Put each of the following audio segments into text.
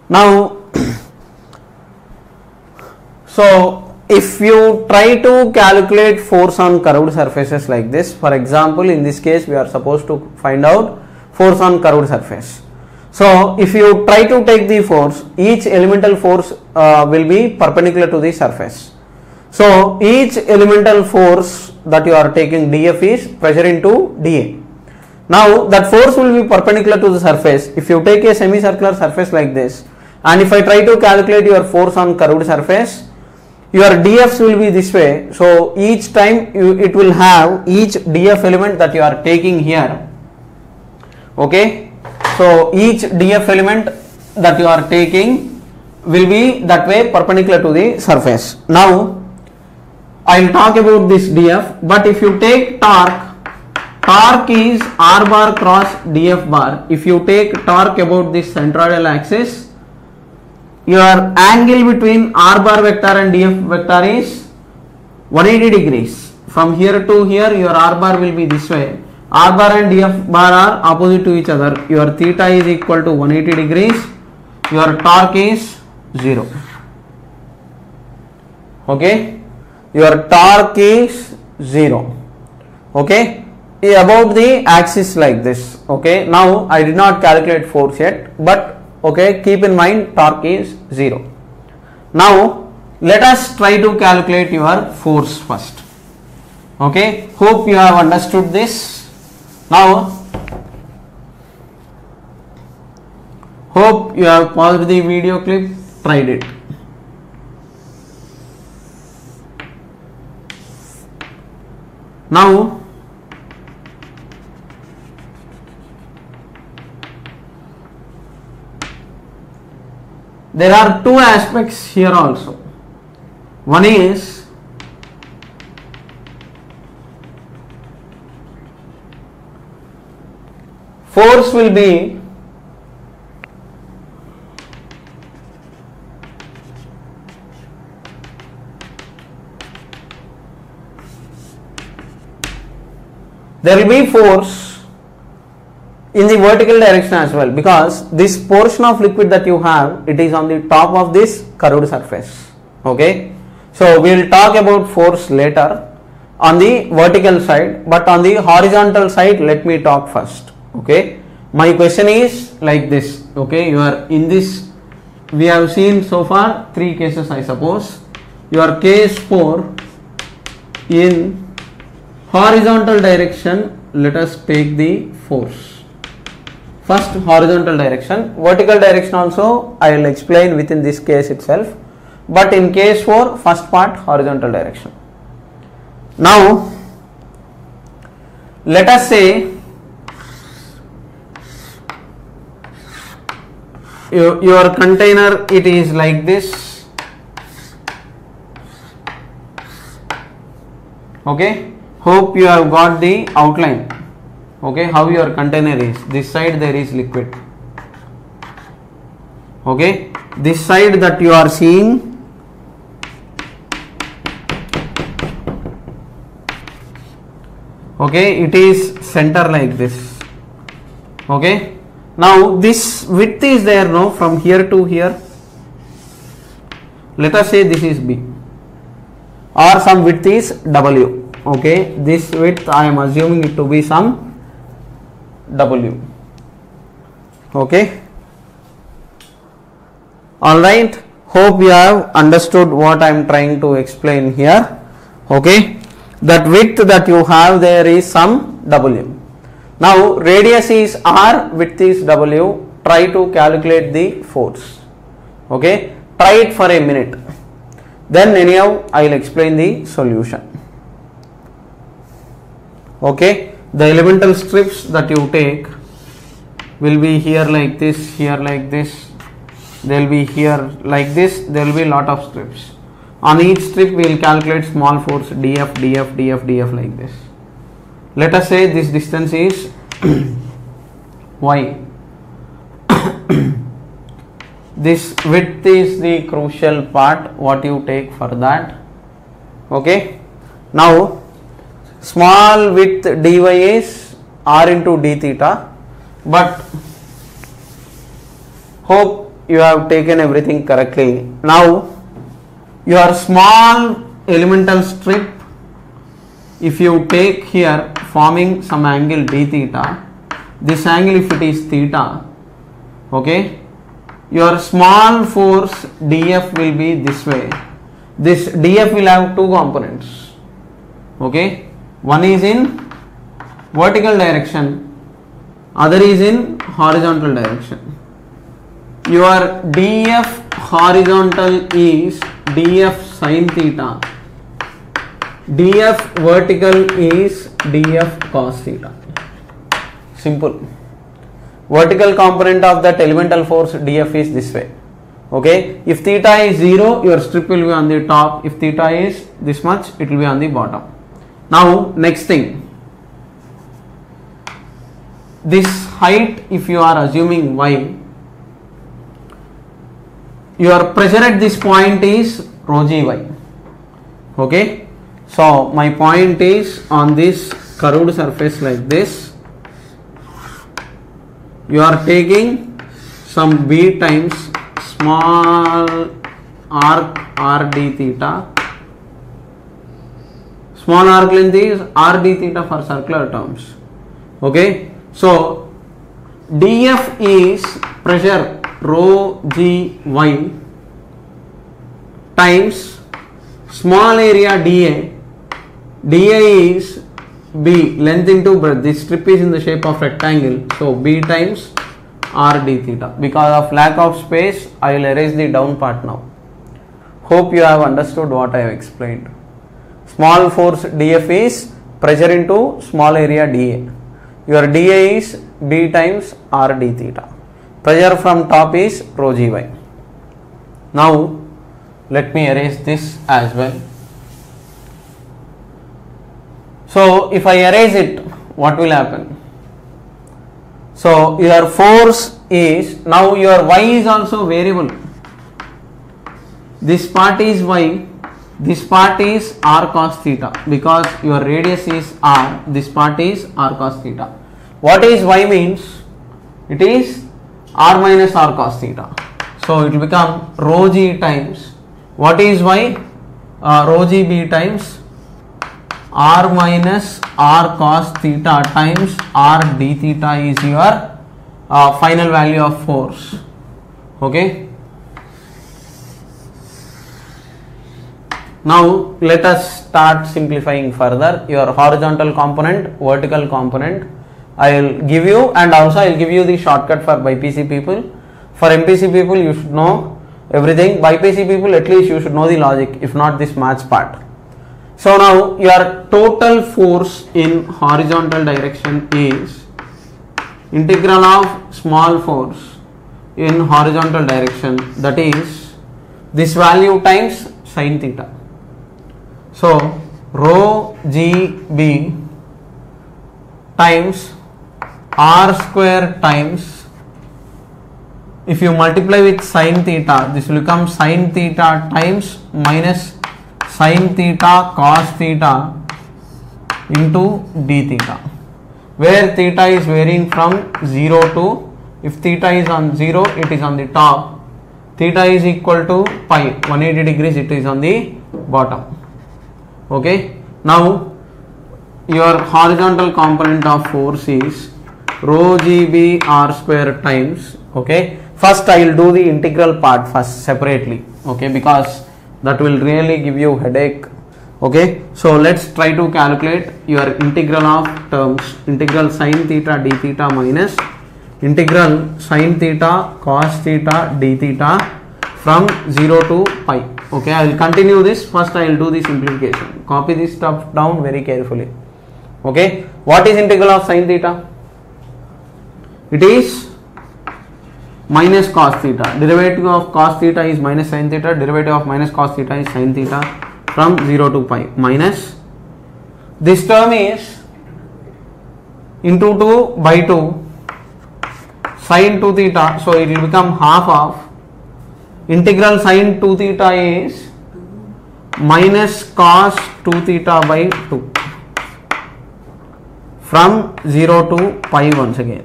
Now, so if you try to calculate force on curved surfaces like this, for example, in this case we are supposed to find out force on curved surface. So if you try to take the force, each elemental force will be perpendicular to the surface. So each elemental force that you are taking dF is pressure into dA. Now that force will be perpendicular to the surface. If you take a semicircular surface like this, and if I try to calculate your force on curved surface, your dFs will be this way. So each time it will have each dF element that you are taking here. Okay. So each dF element that you are taking will be that way perpendicular to the surface. Now I will talk about this dF, but if you take torque is r bar cross dF bar. If you take torque about this centroidal axis, your angle between r bar vector and dF vector is 180 degrees. From here to here your r bar will be this way. R bar and dF bar are opposite to each other. Your theta is equal to 180 degrees. Your torque is 0. Okay. Your torque is 0. Okay. About the axis like this. Okay. Now I did not calculate force yet, but okay, keep in mind torque is 0. Now let us try to calculate your force first. Okay. Hope you have understood this. Now hope you have paused the video clip, tried it. Now there are two aspects here also. One is force will be there will be force in the vertical direction as well, because this portion of liquid that you have, it is on the top of this curved surface. Okay, so we will talk about force later on the vertical side, but on the horizontal side let me talk first. Okay, my question is like this. Okay, you are in this, we have seen so far 3 cases, I suppose. Your case 4, in horizontal direction let us take the force. First horizontal direction, vertical direction also I will explain within this case itself, but in case 4, first part horizontal direction. Now let us say your container, it is like this. Okay, hope you have got the outline. Okay, how your container is. This side there is liquid. Okay, this side that you are seeing, okay, it is center like this. Okay, now this width is there, no, from here to here. Let us say this is B, or some width is W. Okay, this width I am assuming it to be some W. Okay, all right, hope you have understood what I am trying to explain here. Okay, that width that you have there is some W. Now radius is R, width is W. Try to calculate the force. Okay, try it for a minute, then anyhow I will explain the solution. Okay, the elemental strips that you take will be here like this, here like this, they will be here like this, there will be lot of strips. On each strip we will calculate small force dF, dF, dF, dF like this. Let us say this distance is y. This width is the crucial part, what you take for that. Okay, now small width dy is r into d theta, but hope you have taken everything correctly. Now your small elemental strip, if you take here forming some angle d theta, this angle if it is theta, okay, your small force dF will be this way. This dF will have two components, okay, one is in vertical direction, other is in horizontal direction. Your dF horizontal is dF sin theta, dF vertical is dF cos theta. Simple. Vertical component of that elemental force dF is this way. Okay, if theta is 0, your strip will be on the top. If theta is this much, it will be on the bottom. Now next thing, this height, if you are assuming y, your pressure at this point is rho g y. Okay, so my point is on this curved surface like this, you are taking some b times small arc r d theta. Small arc length is r d theta for circular terms. Okay, so dF is pressure rho g y times small area dA. dA is b, length into breadth. This strip is in the shape of rectangle, so b times r d theta. Because of lack of space, I will erase the down part now. Hope you have understood what I have explained. Small force dF is pressure into small area dA. Your dA is b times r d theta. Pressure from top is rho g y. Now let me erase this as well. So if I erase it, what will happen? So your force is, now your y is also variable. This part is y, this part is r cos theta, because your radius is r, this part is r cos theta. What is y means? It is r minus r cos theta. So it will become rho g times, what is y? Rho g b times r minus r cos theta times r d theta is your final value of force. Okay. Now let us start simplifying further. Your horizontal component, vertical component, I will give you, and also I will give you the shortcut for BPC people. For MPC people you should know everything. BPC people at least you should know the logic, if not this maths part. So now your total force in horizontal direction is integral of small force in horizontal direction, that is this value times sin theta. So rho g b times r square times, if you multiply with sin theta, this will become sin theta times minus sin theta cos theta into d theta, where theta is varying from 0 to, if theta is on 0, it is on the top, theta is equal to pi, 180 degrees, it is on the bottom. Okay, now your horizontal component of force is rho g b r square times, okay, first I will do the integral part first separately, okay, because that will really give you headache. Okay, so let's try to calculate your integral of terms, integral sin theta d theta minus integral sin theta cos theta d theta from 0 to pi. Okay, I will continue this. First I will do the simplification. Copy this stuff down very carefully. Okay, what is integral of sin theta? It is minus cos theta. Derivative of cos theta is minus sin theta. Derivative of minus cos theta is sin theta from 0 to pi, minus this term is into 2 by 2 sin 2 theta. So it will become half of integral sin 2 theta is minus cos 2 theta by 2 from 0 to pi once again.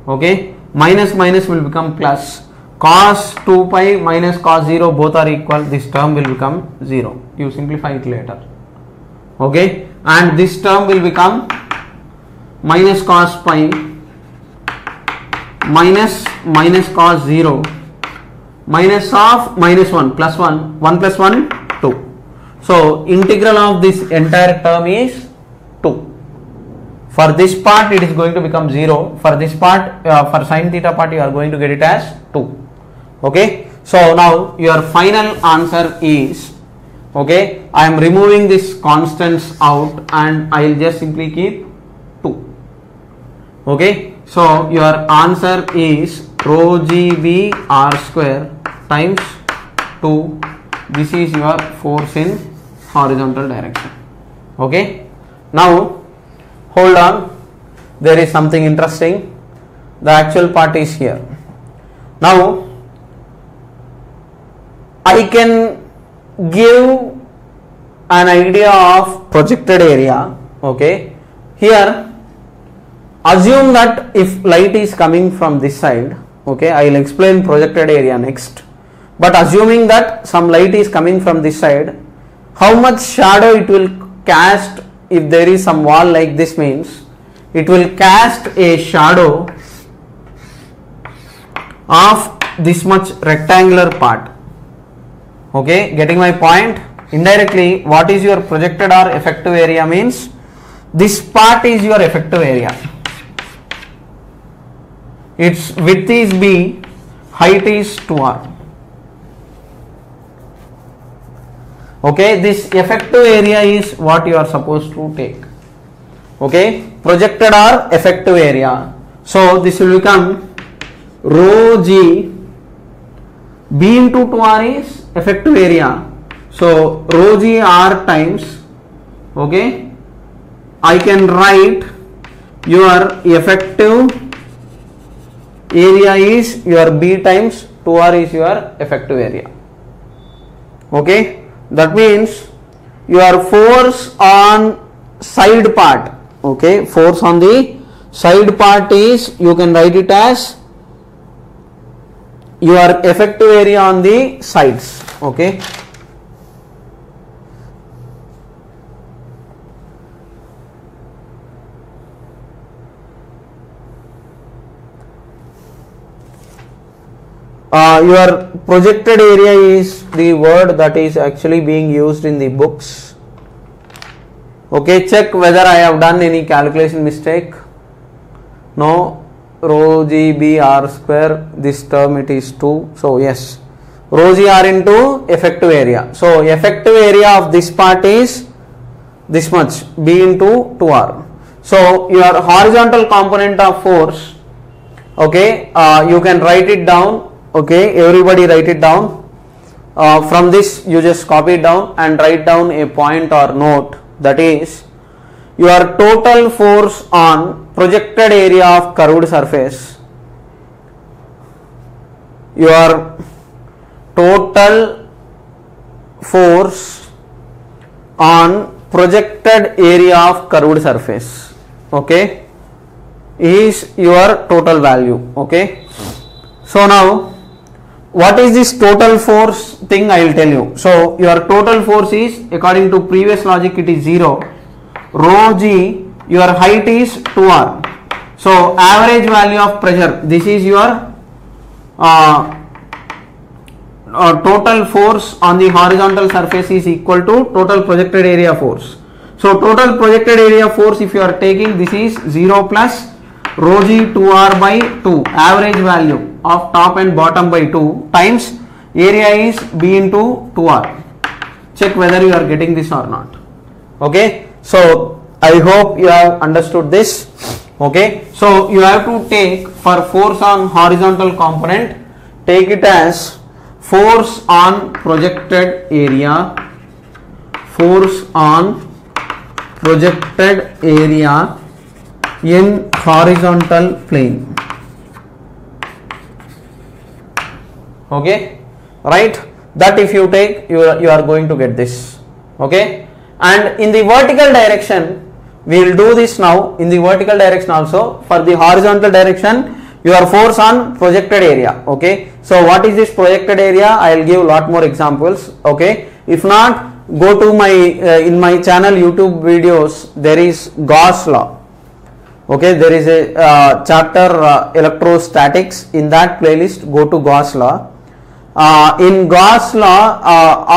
Okay, minus minus will become plus. cos 2 pi minus cos 0 both are equal, this term will become 0. You simplify it later. Okay, and this term will become minus cos pi minus cos 0 minus of minus 1 plus 1, 1 plus 1 2. So integral of this entire term is 2. For this part it is going to become 0. For this part, for sin theta part, you are going to get it as 2. Okay, so now your final answer is, okay, I am removing this constants out and I will just simply keep 2. Okay, so your answer is rho g v r square times 2. This is your force in horizontal direction. Okay, now hold on, there is something interesting. The actual part is here. Now I can give an idea of projected area. Okay, here assume that if light is coming from this side, okay, I will explain projected area next, but assuming that some light is coming from this side, how much shadow it will cast if there is some wall like this, means it will cast a shadow of this much rectangular part. Okay, getting my point? Indirectly, what is your projected or effective area means this part is your effective area. Its width is b, height is 2r. Okay, this effective area is what you are supposed to take. Okay, projected or effective area. So this will become rho g, b into 2r is effective area. So rho g r times, okay, I can write your effective area is your b times 2r is your effective area. Okay, that means your force on side part, okay, force on the side part is, you can write it as your effective area on the sides. Okay, your projected area is the word that is actually being used in the books. Okay, check whether I have done any calculation mistake. No, rho g b r square, this term it is 2. So yes, rho g r into effective area. So effective area of this part is this much, b into 2r. So your horizontal component of force, okay, you can write it down. Okay, everybody write it down. From this you just copy it down and write down a point or note, that is your total force on projected area of curved surface. Your total force on projected area of curved surface, okay, is your total value. Okay, so now what is this total force thing, I will tell you. So your total force is, according to previous logic, it is 0. Rho g, your height is 2r. So average value of pressure, this is your total force on the horizontal surface is equal to total projected area force. So total projected area force, if you are taking, this is 0 plus rho g 2r by 2, average value of top and bottom by 2, times area is b into 2r. Check whether you are getting this or not. Okay, so I hope you have understood this. Okay, so you have to take, for force on horizontal component, take it as force on projected area, force on projected area in horizontal plane. Okay, right, that if you take, you are going to get this. Okay, and in the vertical direction we will do this now. In the vertical direction also, for the horizontal direction your force on projected area. Okay, so what is this projected area? I will give lot more examples. Okay, if not, go to my in my channel YouTube videos, there is Gauss law. Okay, there is a chapter electrostatics. In that playlist, go to Gauss law. In Gauss law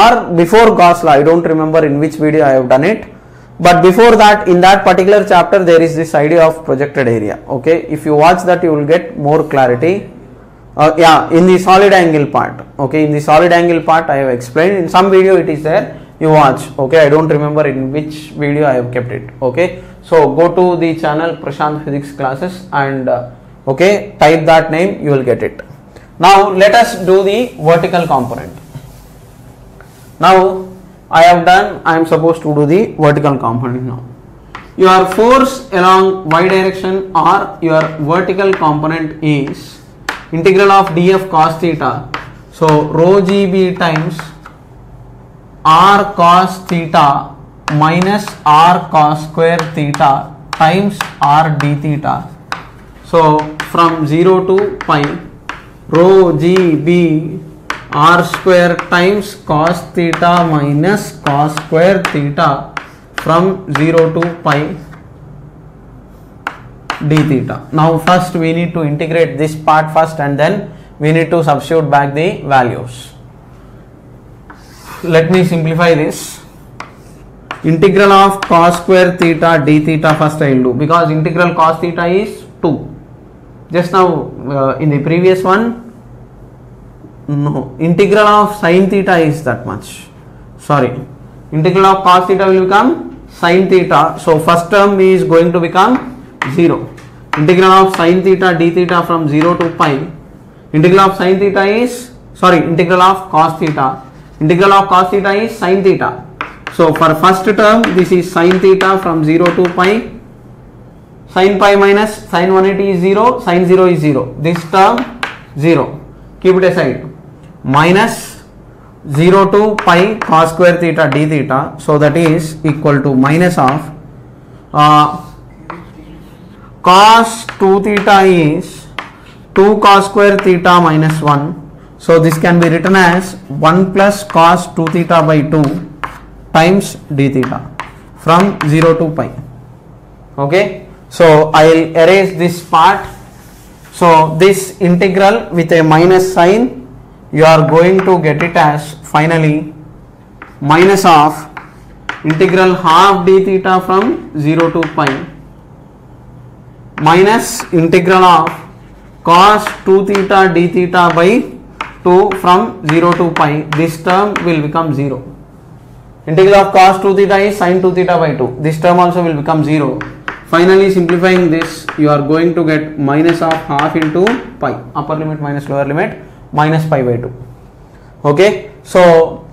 or before Gauss law, I don't remember in which video I have done it, but before that, in that particular chapter, there is this idea of projected area. Okay, if you watch that, you will get more clarity. Yeah, in the solid angle part. Okay, in the solid angle part, I have explained. In some video, it is there. You watch. Okay, I don't remember in which video I have kept it. Okay, so go to the channel Prashant Physics Classes and okay, type that name, you will get it. Now let us do the vertical component. Now I have done, I am supposed to do the vertical component now. Your force along y direction or your vertical component is integral of df cos theta. So rho gb times r cos theta minus r cos square theta times r d theta. So from 0 to pi, rho gb r square times cos theta minus cos square theta from 0 to pi d theta. Now first we need to integrate this part first and then we need to substitute back the values. Let me simplify this. Integral of cos square theta d theta first I will do, because integral cos theta is 2. Just now in the previous one, no, integral of sin theta is that much. Sorry, integral of cos theta will become sin theta. So first term is going to become 0. Integral of sin theta d theta from 0 to pi. Integral of sin theta is, sorry, integral of cos theta. Integral of cos theta is sin theta. So for first term, this is sin theta from 0 to pi. Sin pi minus sin 180 is 0, sin 0 is 0. This term 0. Keep it aside. Minus 0 to pi cos square theta d theta. So that is equal to minus of cos 2 theta is 2 cos square theta minus 1. So this can be written as 1 plus cos 2 theta by 2 times d theta from 0 to pi. Okay. So I will erase this part. So this integral with a minus sign, you are going to get it as finally minus of integral half d theta from 0 to pi minus integral of cos 2 theta d theta by 2 from 0 to pi. This term will become 0. Integral of cos 2 theta is sin 2 theta by 2. This term also will become 0. Finally simplifying this, you are going to get minus of half into pi, upper limit minus lower limit, minus pi by 2. Okay, so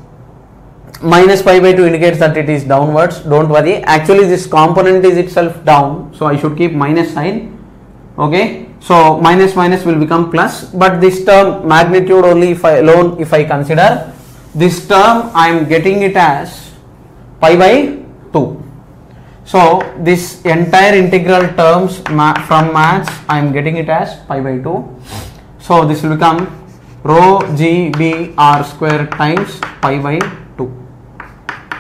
minus pi by 2 indicates that it is downwards. Don't worry, actually this component is itself down, so I should keep minus sign. Okay, so minus minus will become plus, but this term magnitude only if I consider this term, I am getting it as pi by 2. So this entire integral terms from maths, I am getting it as pi by 2. So this will become rho g b r square times pi by 2.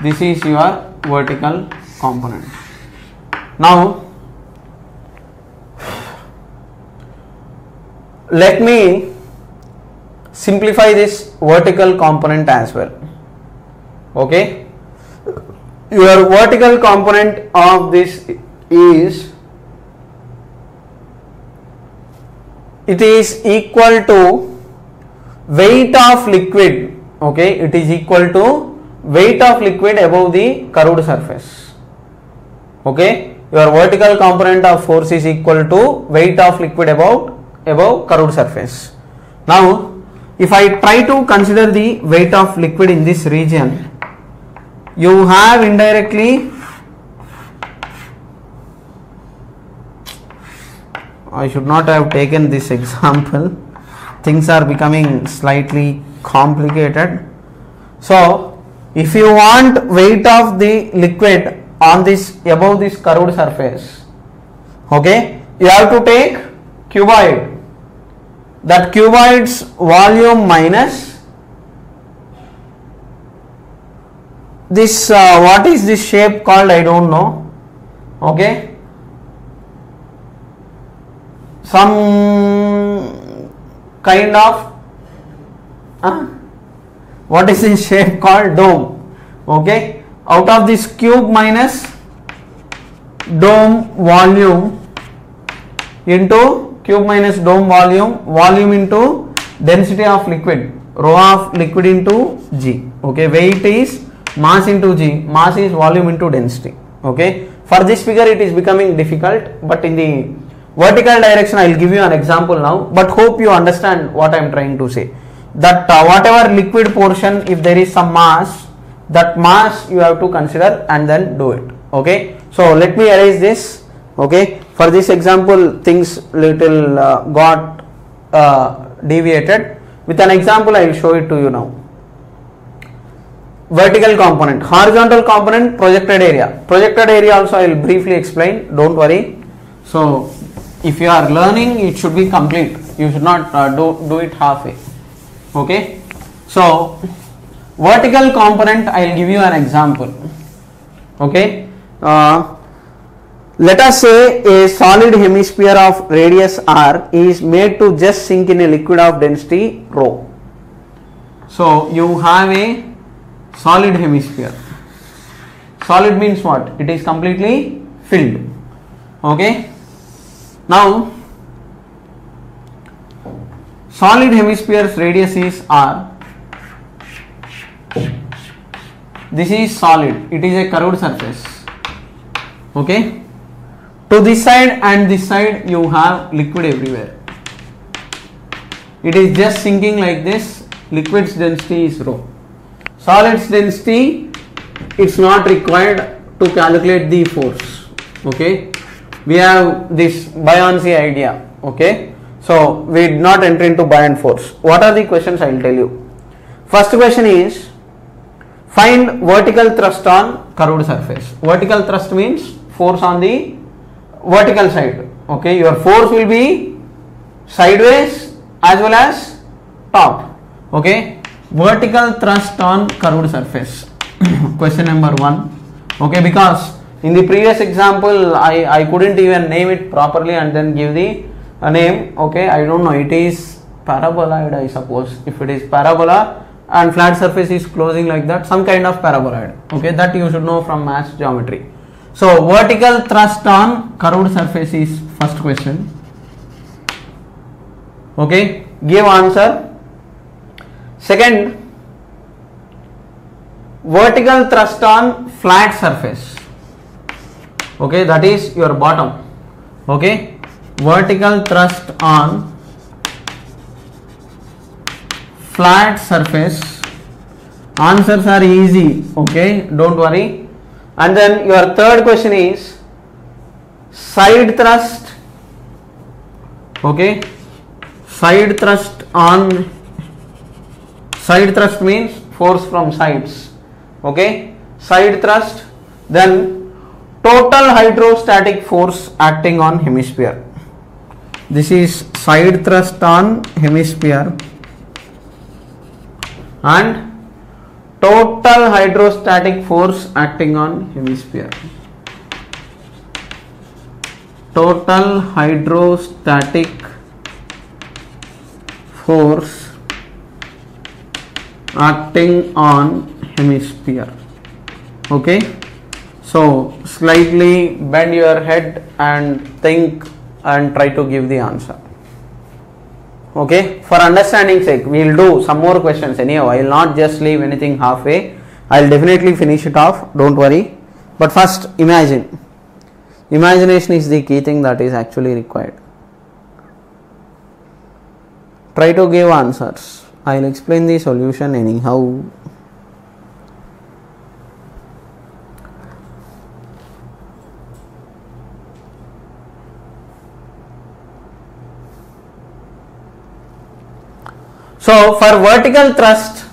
This is your vertical component. Now let me simplify this vertical component as well. Okay. Your vertical component of this is, it is equal to weight of liquid. Okay, it is equal to weight of liquid above the curved surface. Okay, your vertical component of force is equal to weight of liquid above curved surface. Now if I try to consider the weight of liquid in this region, you have indirectly, I should not have taken this example, things are becoming slightly complicated. So if you want weight of the liquid on this above this curved surface, okay, you have to take cuboid. that cuboid's volume minus this, what is this shape called, I don't know, okay, some kind of what is this shape called, dome, okay, out of this cube minus dome volume into cube minus dome volume into density of liquid, rho of liquid into g, okay, weight is mass into g, mass is volume into density, okay. For this figure it is becoming difficult, but in the vertical direction I will give you an example now, but hope you understand what I am trying to say, that whatever liquid portion, if there is some mass, that mass you have to consider and then do it, okay. So let me erase this, okay. For this example things little got deviated. With an example I will show it to you now. Vertical component, horizontal component, projected area also I will briefly explain, don't worry. So if you are learning, it should be complete, you should not do it halfway, okay. So vertical component, I will give you an example, okay. Let us say a solid hemisphere of radius r is made to just sink in a liquid of density rho. So you have a solid hemisphere. Solid means what? It is completely filled, okay. Now solid hemisphere's radius is r. This is solid, it is a curved surface, okay. To this side and this side you have liquid everywhere. It is just sinking like this, liquid's density is rho. Solid's density, it's not required to calculate the force, okay. We have this buoyancy idea, okay. So we did not enter into buoyant force. What are the questions I will tell you. First question is, find vertical thrust on curved surface. Vertical thrust means force on the vertical side, okay. Your force will be sideways as well as top, okay. Vertical thrust on curved surface. Question number 1, okay, because in the previous example I couldn't even name it properly and then give the name, okay. I don't know, it is paraboloid I suppose. If it is parabola and flat surface is closing like that, some kind of paraboloid, okay, that you should know from maths geometry. So vertical thrust on curved surface is first question, okay, give answer. Second, vertical thrust on flat surface, okay, that is your bottom, okay. Vertical thrust on flat surface, answers are easy, okay, don't worry. And then your third question is side thrust, okay, side thrust on, side thrust means force from sides, okay, side thrust, then total hydrostatic force acting on hemisphere. This is side thrust on hemisphere and total hydrostatic force acting on hemisphere. Total hydrostatic force acting on hemisphere, okay. So slightly bend your head and think and try to give the answer, okay. For understanding sake we will do some more questions anyhow, I will not just leave anything halfway, I will definitely finish it off, don't worry. But first imagine, imagination is the key thing that is actually required. Try to give answers, I will explain the solution anyhow. So for vertical thrust,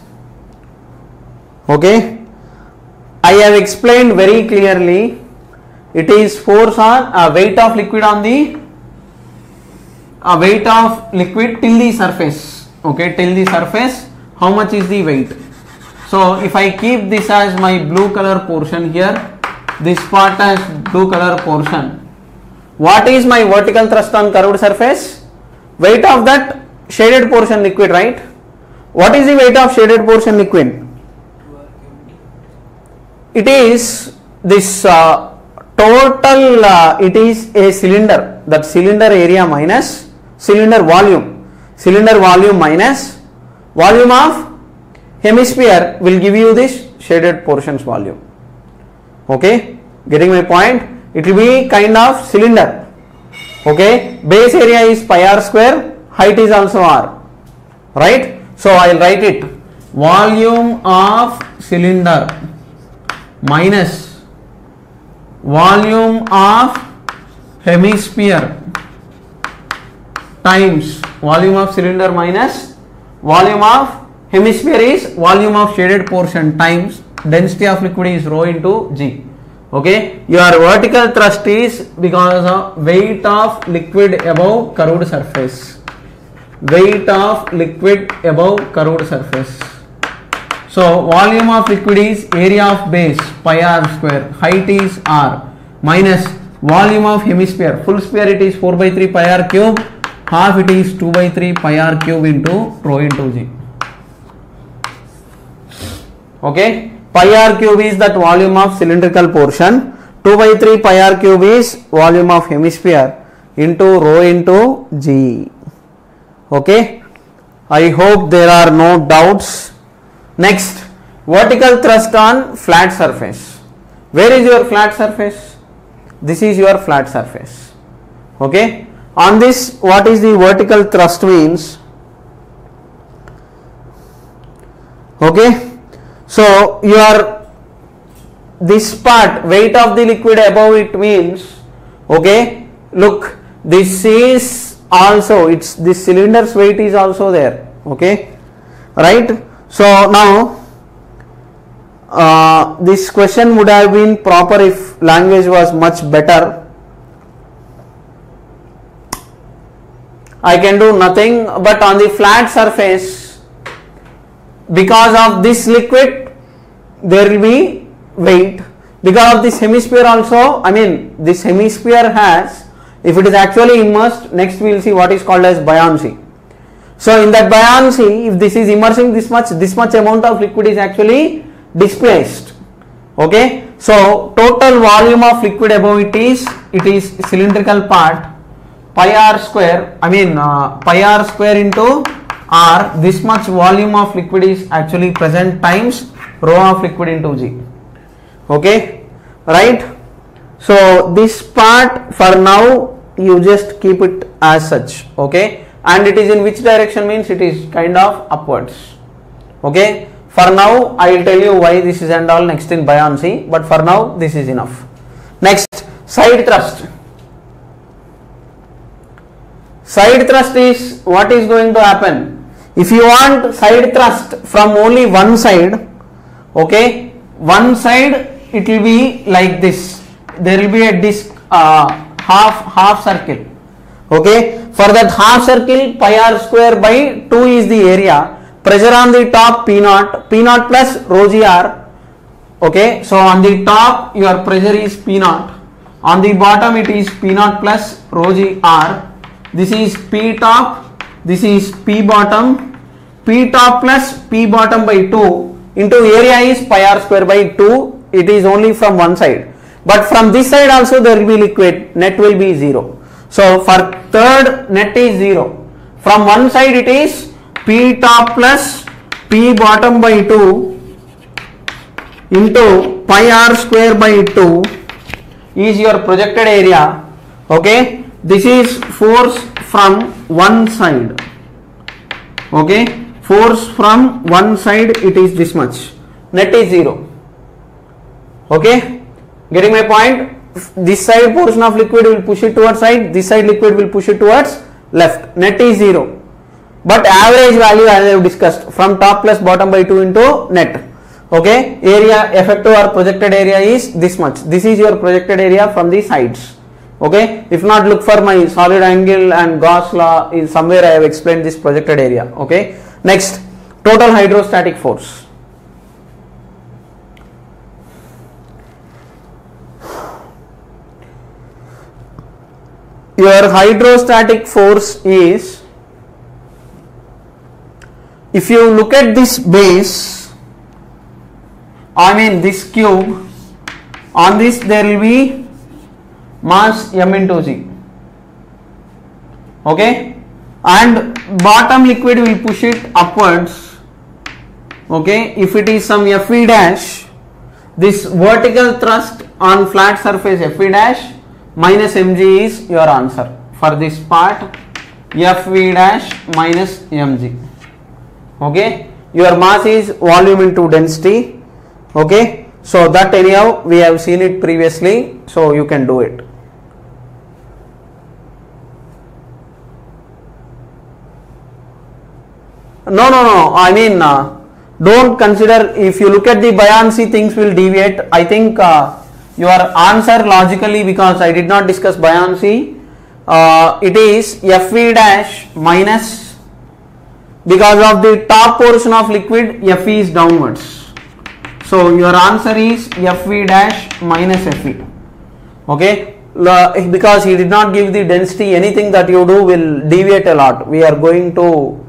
okay, I have explained very clearly, it is force on weight of liquid on the weight of liquid till the surface. Okay, till the surface, how much is the weight? So if I keep this as my blue color portion here, this part as blue color portion, what is my vertical thrust on curved surface? Weight of that shaded portion liquid, right? What is the weight of shaded portion liquid? It is this total, it is a cylinder, that cylinder area minus cylinder volume minus volume of hemisphere will give you this shaded portions volume. Okay, getting my point? It will be kind of cylinder. Okay, base area is pi r square, height is also r, right? So I will write it, volume of cylinder minus volume of hemisphere times volume of cylinder minus volume of hemisphere is volume of shaded portion times density of liquid is rho into g. Okay, your vertical thrust is because of weight of liquid above curved surface. Weight of liquid above curved surface. So volume of liquid is area of base pi r square, height is r, minus volume of hemisphere, full sphere it is 4 by 3 pi r cube, half it is 2 by 3 pi r cube into rho into g. Okay, pi r cube is that volume of cylindrical portion, 2 by 3 pi r cube is volume of hemisphere into rho into g. Okay, I hope there are no doubts. Next, vertical thrust on flat surface. Where is your flat surface? This is your flat surface. Okay, on this, what is the vertical thrust means? Okay, so your this part, weight of the liquid above it means, okay, look, this is also, it's this cylinder's weight is also there. Okay, right? So now this question would have been proper if language was much better. I can do nothing, but on the flat surface, because of this liquid there will be weight. Because of this hemisphere also, I mean this hemisphere has, if it is actually immersed, next we will see what is called as buoyancy. So in that buoyancy, if this is immersing this much amount of liquid is actually displaced. Okay, so total volume of liquid above it is cylindrical part pi r square, I mean pi r square into r, this much volume of liquid is actually present times rho of liquid into g. Okay, right? So this part for now you just keep it as such. Okay, and it is in which direction means it is kind of upwards. Okay, for now I will tell you why this is and all next in buoyancy, but for now this is enough. Next, side thrust. Side thrust is what is going to happen. If you want side thrust from only one side, okay, one side it will be like this. There will be a disc, half circle. Okay, for that half circle, pi r square by 2 is the area. Pressure on the top P naught plus rho g r. Okay, so on the top your pressure is P naught. On the bottom it is P naught plus rho g r. This is P top, this is P bottom. P top plus P bottom by 2 into area is pi r square by 2. It is only from one side. But from this side also there will be liquid, net will be 0. So for third, net is 0. From one side it is P top plus P bottom by 2 into pi r square by 2 is your projected area. Okay, this is force from one side. Okay, force from one side, it is this much, net is 0. Okay, getting my point? This side portion of liquid will push it towards right, this side liquid will push it towards left, net is 0. But average value, as I have discussed, from top plus bottom by 2 into net. Okay, area effective or projected area is this much. This is your projected area from the sides. Okay, if not, look for my solid angle and Gauss law. In somewhere I have explained this projected area. Okay, next, total hydrostatic force. Your hydrostatic force is, if you look at this base, I mean this cube, on this there will be mass m into g. Okay, and bottom liquid will push it upwards. Okay, if it is some Fe dash, this vertical thrust on flat surface Fe dash minus mg is your answer for this part. Fe dash minus mg. Okay, your mass is volume into density. Okay, so that anyhow we have seen it previously, so you can do it. No, I mean don't consider, if you look at the buoyancy, things will deviate. I think your answer logically, because I did not discuss buoyancy, it is Fe dash minus, because of the top portion of liquid, Fe is downwards. So your answer is Fe dash minus Fe. Okay, because he did not give the density, anything that you do will deviate a lot. We are going to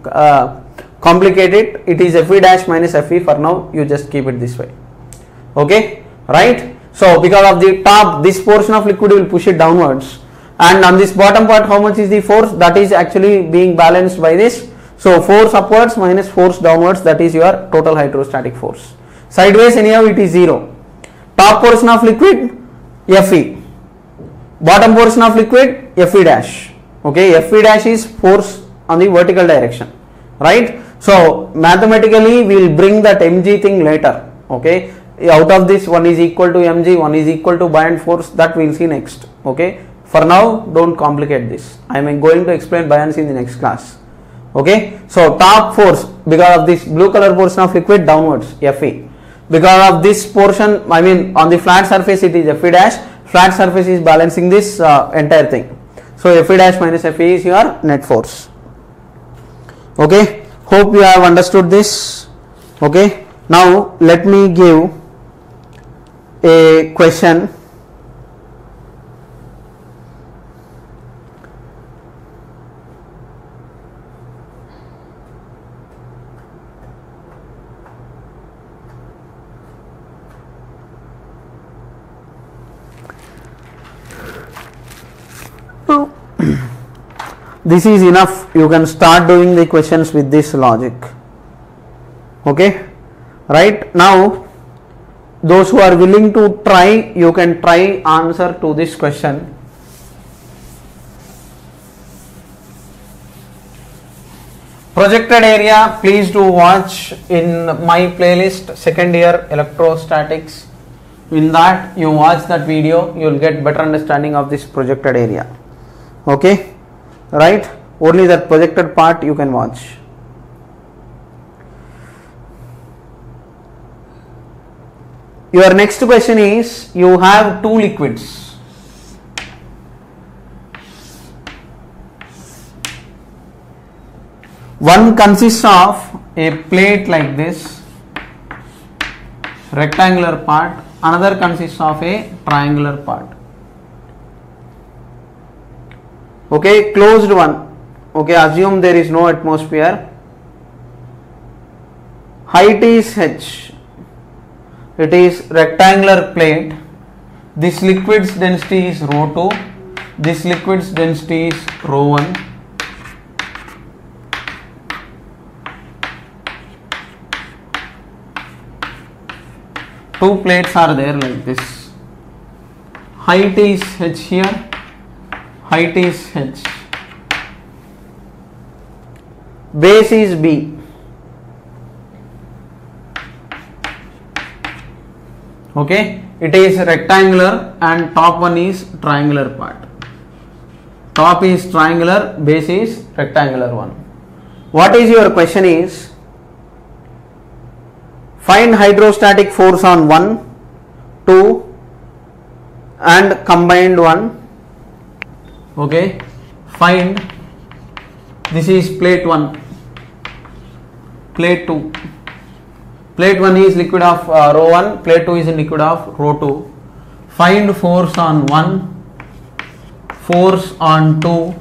complicate it. It is Fe dash minus Fe. For now, you just keep it this way. Okay, right? So because of the top, this portion of liquid will push it downwards, and on this bottom part, how much is the force? That is actually being balanced by this. So force upwards minus force downwards, that is your total hydrostatic force. Sideways anyhow it is 0. Top portion of liquid Fe, bottom portion of liquid Fe dash. Okay, Fe dash is force on the vertical direction, right? So mathematically we will bring that mg thing later. Okay, out of this, one is equal to mg, one is equal to buoyant force, that we will see next. Okay, for now don't complicate this. I am going to explain buoyancy in the next class. Okay, so top force, because of this blue color portion of liquid, downwards Fe. Because of this portion, I mean on the flat surface it is Fe dash, flat surface is balancing this entire thing. So Fe dash minus Fe is your net force. Okay, hope you have understood this. Okay, now let me give a question. This is enough. You can start doing the questions with this logic. Okay, right? Now those who are willing to try, you can try answer to this question. Projected area, please do watch in my playlist, second year electrostatics. In that you watch that video, you will get better understanding of this projected area. Okay, right? Only that projected part you can watch. Your next question is, you have two liquids. One consists of a plate like this, rectangular part, another consists of a triangular part. Okay, closed one. Okay, assume there is no atmosphere. Height is h. It is rectangular plate. This liquid's density is ρ2. This liquid's density is ρ1. Two plates are there like this. Height is h here. Height is h. Base is b. Okay, it is rectangular and top one is triangular part. Top is triangular, base is rectangular one. What is your question is, find hydrostatic force on 1, 2 and combined one Okay, find, this is plate 1, plate 2. Plate 1 is liquid of row 1, plate 2 is in liquid of row 2. Find force on 1, force on 2,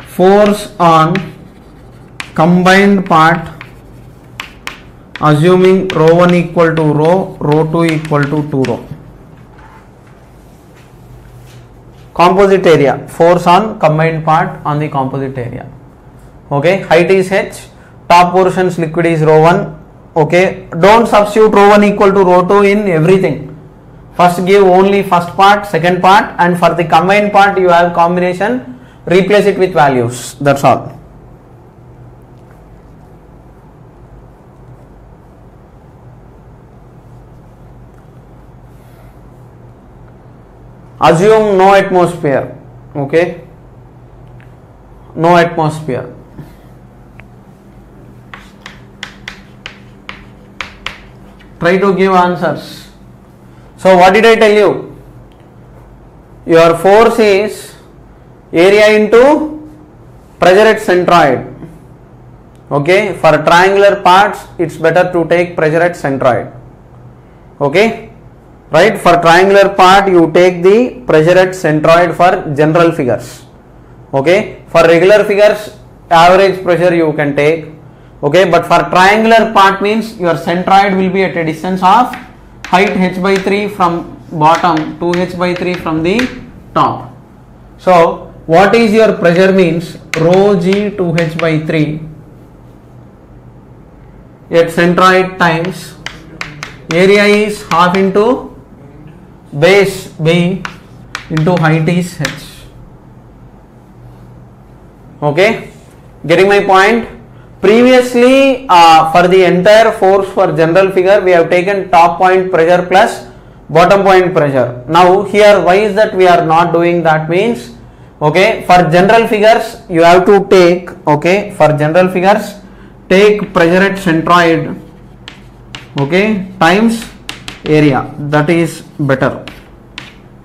force on combined part, assuming row 1 equal to row 2 equal to 2 row. Composite area, force on combined part on the composite area. Okay, height is h, top portions liquid is row 1. Okay, don't substitute row 1 equal to row 2 in everything. First give only first part, second part, and for the combined part you have combination, replace it with values, that's all. Assume no atmosphere. Okay, no atmosphere. Try to give answers. So what did I tell you? Your force is area into pressure at centroid. Okay, for triangular parts it's better to take pressure at centroid. Okay, right, for triangular part you take the pressure at centroid for general figures. Okay, for regular figures average pressure you can take. Okay, but for triangular part means your centroid will be at a distance of height h by 3 from bottom, 2h by 3 from the top. So what is your pressure means rho g 2h by 3 at centroid times area is half into base b into height is h. Okay, getting my point? Previously for the entire force for general figure we have taken top point pressure plus bottom point pressure. Now here why is that we are not doing that means, okay, for general figures you have to take, okay, for general figures take pressure at centroid, okay, times area, that is better.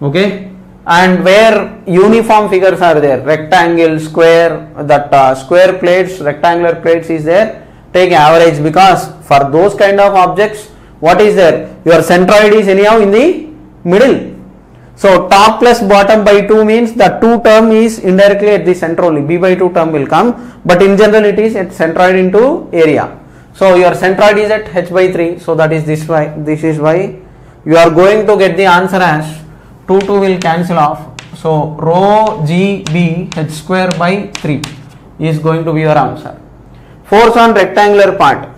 Okay, and where uniform figures are there, rectangle, square, that square plates, rectangular plates is there, take average, because for those kind of objects what is there, your centroid is anyhow in the middle. So top plus bottom by 2 means the 2 term is indirectly at the center only, b by 2 term will come, but in general it is at centroid into area. So your centroid is at h by 3, so that is this why you are going to get the answer as 2 will cancel off. So rho g b h square by 3 is going to be your answer. Force on rectangular part.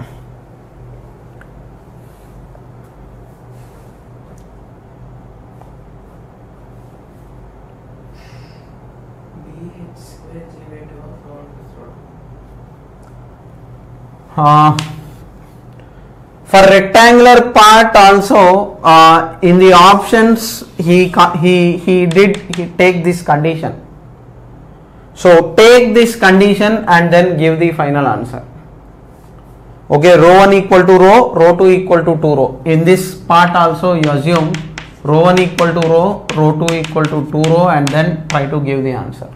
For rectangular part also in the options he take this condition. So take this condition and then give the final answer. Okay, rho 1 equal to rho 2 equal to 2 rho. In this part also you assume rho 1 equal to rho 2 equal to 2 rho and then try to give the answer.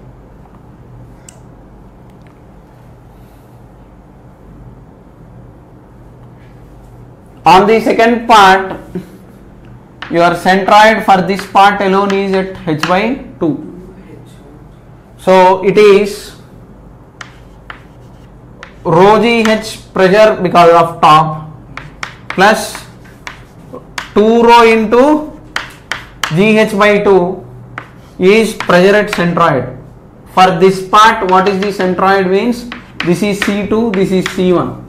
On the second part, your centroid for this part alone is at h by 2. So it is rho g h pressure because of top plus 2 rho into g h by 2 is pressure at centroid. For this part, what is the centroid means? This is C2, this is C1,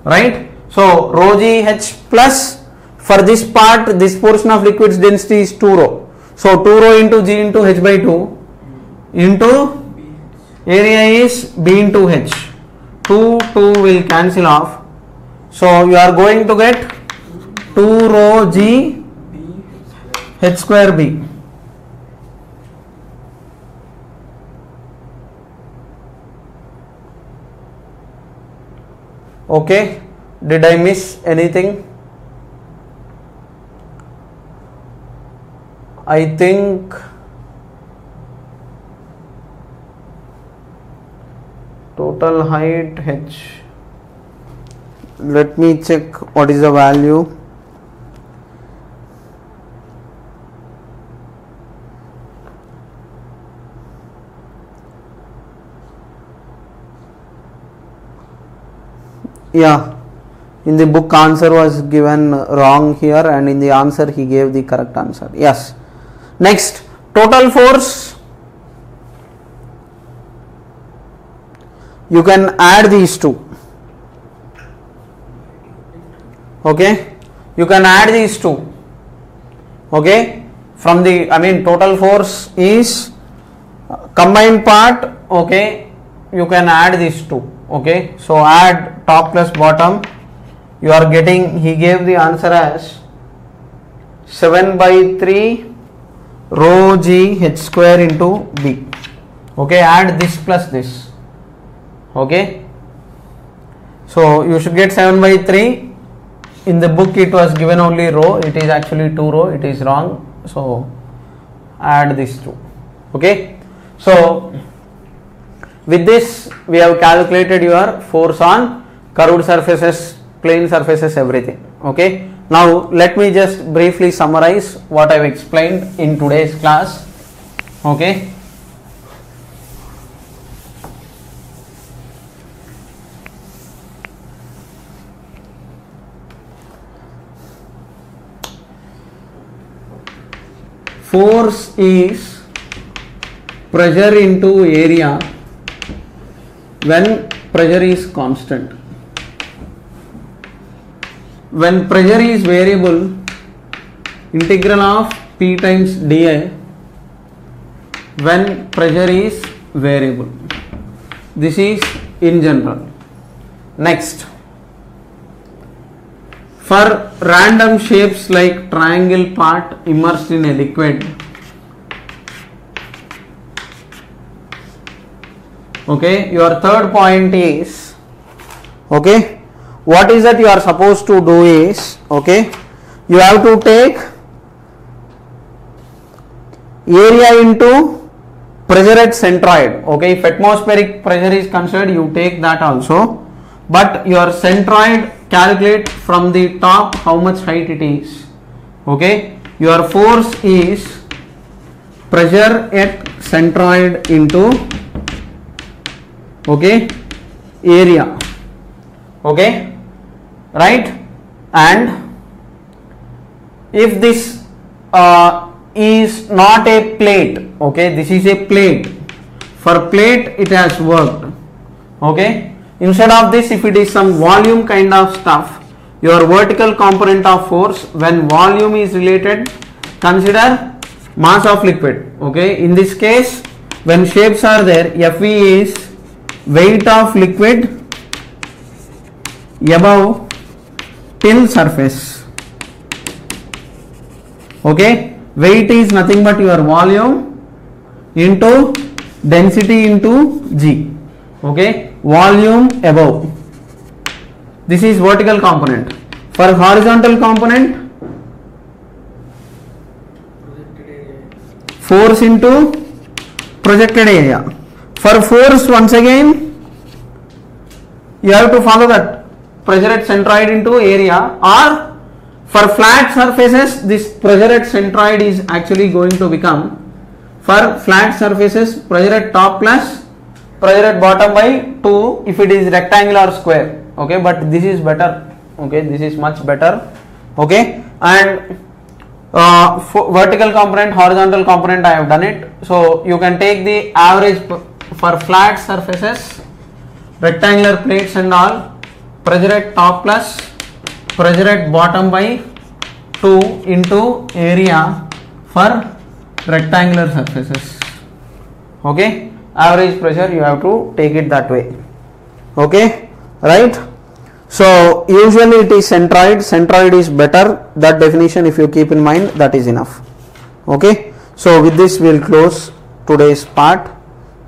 right? So rho g h plus, for this part, this portion of liquid's density is 2 rho. So 2 rho into g into h by 2 into area is b into h. 2 will cancel off. So you are going to get 2 rho g h square b. Okay. Did I miss anything? I think total height h, let me check what is the value. Yeah, in the book answer was given wrong here, and in the answer he gave the correct answer. Yes. Next, total force. You can add these two. Okay, you can add these two. Okay, from the, I mean, total force is combined part. Okay, you can add these two. Okay, so add top plus bottom. You are getting, he gave the answer as 7 by 3 rho g h square into b. Okay, add this plus this. Okay, so you should get 7 by 3. In the book it was given only rho, it is actually 2 rho, it is wrong. So add these two. Okay, so with this we have calculated your force on curved surfaces, plane surfaces, everything. Okay, now let me just briefly summarize what I have explained in today's class. Okay, force is pressure into area when pressure is constant. When pressure is variable, integral of P times dA when pressure is variable. This is in general. Next, for random shapes like triangle part immersed in a liquid, okay, your third point is, okay, what is that you are supposed to do is, okay, you have to take area into pressure at centroid. Okay, if atmospheric pressure is considered, you take that also, but your centroid, calculate from the top how much height it is. Okay, your force is pressure at centroid into, okay, area. Okay, right? And if this is not a plate, okay, this is a plate, for plate it has worked. Okay, instead of this, if it is some volume kind of stuff, your vertical component of force, when volume is related, consider mass of liquid. Okay, in this case, when shapes are there, Fe is weight of liquid above till surface. Okay, weight is nothing but your volume into density into G. Okay, volume above. This is vertical component. For horizontal component, force into projected area. For force, once again you have to follow that pressure at centroid into area, or for flat surfaces this pressure at centroid is actually going to become, for flat surfaces, pressure at top plus pressure at bottom by 2 if it is rectangular or square. Okay, but this is better. Okay, this is much better. Okay, and vertical component, horizontal component, I have done it. So you can take the average for flat surfaces, rectangular plates and all, pressure at top plus pressure at bottom by 2 into area for rectangular surfaces. Okay, average pressure you have to take it that way. Okay, right? So usually it is centroid. Centroid is better. That definition, if you keep in mind, that is enough. Okay, so with this we will close today's part.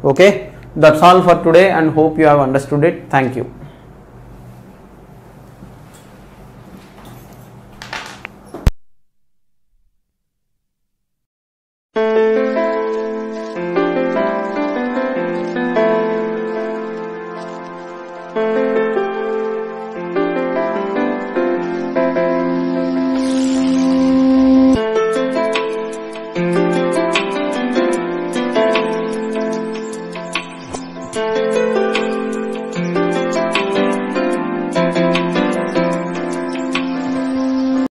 Okay, that's all for today and hope you have understood it. Thank you.